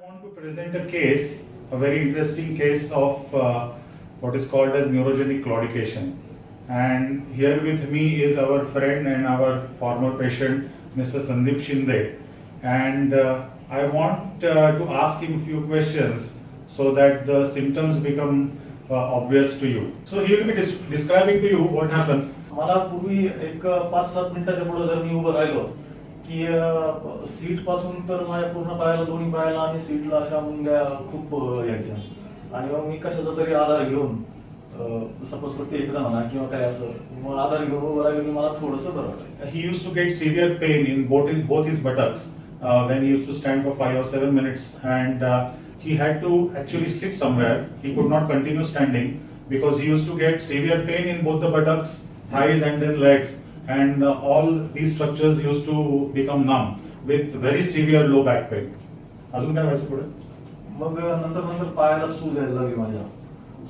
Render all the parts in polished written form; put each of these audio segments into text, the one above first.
I want to present a case, a very interesting case of what is called as neurogenic claudication. And here with me is our friend and our former patient, Mr. Sandeep Shinde. And I want to ask him a few questions so that the symptoms become obvious to you. So he will be describing to you what happens. मला पूर्वी एक 5-7 मिनिटाच्या पुढे जर मी उभं राहिलो की seat पासून तर माझ्या पूर्ण पायाला दोन्ही पायाला आणि सीटला अशा मुंग्या खूप यायच्या आणि मग मी कशाचा तरी आधार घेऊन सपोज फक्त एकदा म्हणा किंवा काय असं मग आधार घेऊन उभं राहिलो की मला थोडंसं बरं वाटायचं. He used to get severe pain in both his buttocks when he used to stand for 5 or 7 minutes, and he had to actually sit somewhere. He could not continue standing because he used to get severe pain in both the buttocks, thighs and then legs, and all these structures used to become numb with very severe low back pain. अजून काय व्हायचं पुढे? मग नंतर पायाला सूज यायला लागली, माझ्या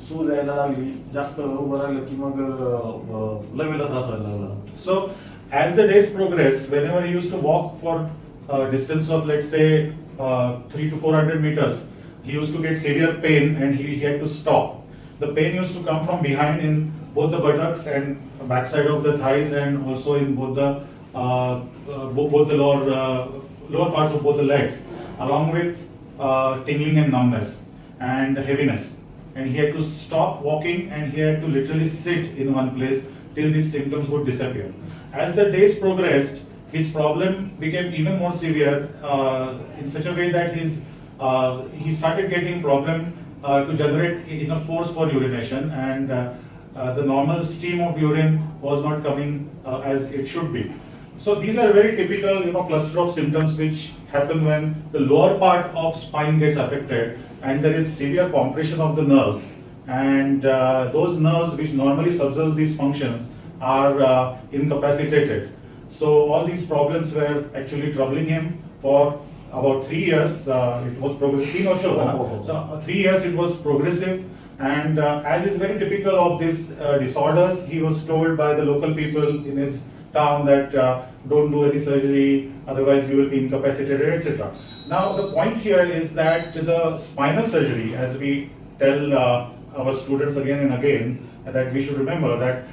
सूज यायला लागली, जास्त उभं राहिलं की मग लवीला त्रास व्हायला लागला. So as the days progressed, whenever he used to walk for a distance of let's say 300 to 400 meters, he used to get severe pain and he had to stop. The pain used to come from behind in both the buttocks and backside of the thighs, and also in both the lower parts of both the legs, along with tingling and numbness and heaviness. And he had to stop walking and he had to literally sit in one place till these symptoms would disappear. As the days progressed, his problem became even more severe in such a way that he started getting problem to generate enough force for urination, and the normal stream of urine was not coming as it should be. So these are very typical, cluster of symptoms which happen when the lower part of spine gets affected and there is severe compression of the nerves, and those nerves which normally subserve these functions are incapacitated. So all these problems were actually troubling him for about 3 years. It was progressive. So 3 years it was progressive, and as is very typical of these disorders, he was told by the local people in his town that don't do any surgery, otherwise you will be incapacitated, etc. Now the point here is that the spinal surgery, as we tell our students again and again, that we should remember that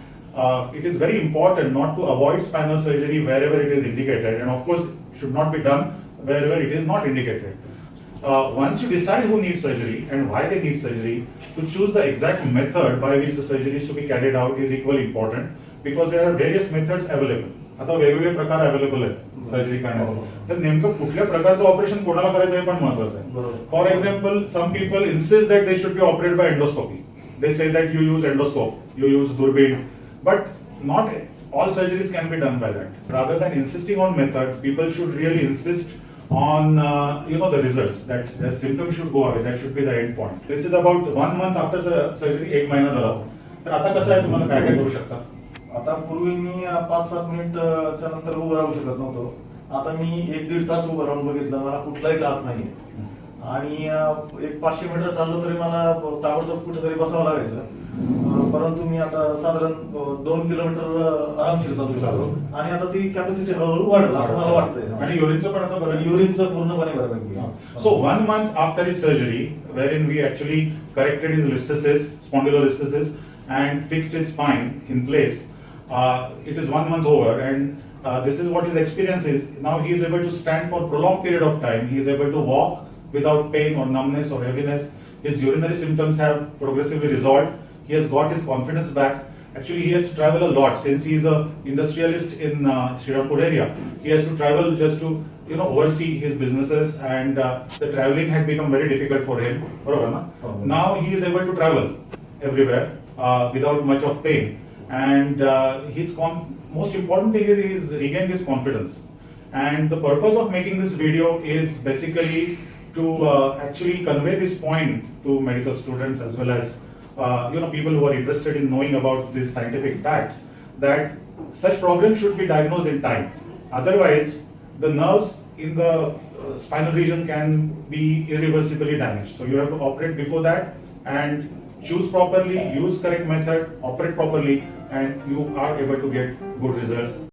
it is very important not to avoid spinal surgery wherever it is indicated, and of course should not be done wherever it is not indicated. Once you decide who needs surgery and why they need surgery, to choose the exact method by which the surgery is to be carried out is equally important, because there are various methods available. आता वेगवेगळे प्रकार available आहेत surgery करण्याचे. तर नेमकं कुठल्या प्रकारचं operation कोणाला करायचं हे पण महत्त्वाचं आहे. For example, some people insist that they should be operate by endoscopy. They say that you use endoscope, you use durbin, but not all surgeries can be done by that. Rather than insisting on method, people should really insist on the results, that the symptoms should go away. That should be the end point. This is about 1 month after surgery, 1 महिना झाला. तर आता कसं आहे, तुम्हाला काय काय करू शकता? आता पूर्वी मी 5-7 मिनिटच्या नंतर उभं राहू शकत नव्हतो. आता मी 1-1.5 तास उभं राहून बघितलं, मला कुठलाही त्रास नाही. आणि एक 500 मीटर चाललो तरी मला ताबडतोब कुठेतरी बसावं लागायचं. परंतु मी आता साधारण 2 किलोमीटर आरामशीर चालू शकतो आणि आता ती कॅपॅसिटी हळूहळू वाढेल असं मला वाटतंय. आणि युरिनचं पण आता बरं, युरिनचं पूर्णपणे बरं. So 1 month after his surgery, wherein we actually corrected his listhesis, spondylolisthesis, and fixed his spine in place, it is 1 month over, and this is what his experience is. Now he is able to stand for prolonged period of time. He is able to walk without pain or numbness or heaviness. His urinary symptoms have progressively resolved. He has got his confidence back. Actually, he has to travel a lot since he is an industrialist in Srirapur area. He has to travel just to oversee his businesses, and the traveling had become very difficult for him. Now he is able to travel everywhere without much of pain, and his most important thing is he's regained his confidence. And the purpose of making this video is basically to actually convey this point to medical students as well as people who are interested in knowing about these scientific facts, that such problems should be diagnosed in time. Otherwise, the nerves in the spinal region can be irreversibly damaged. So you have to operate before that and choose properly, use correct method, operate properly, and you are able to get good results.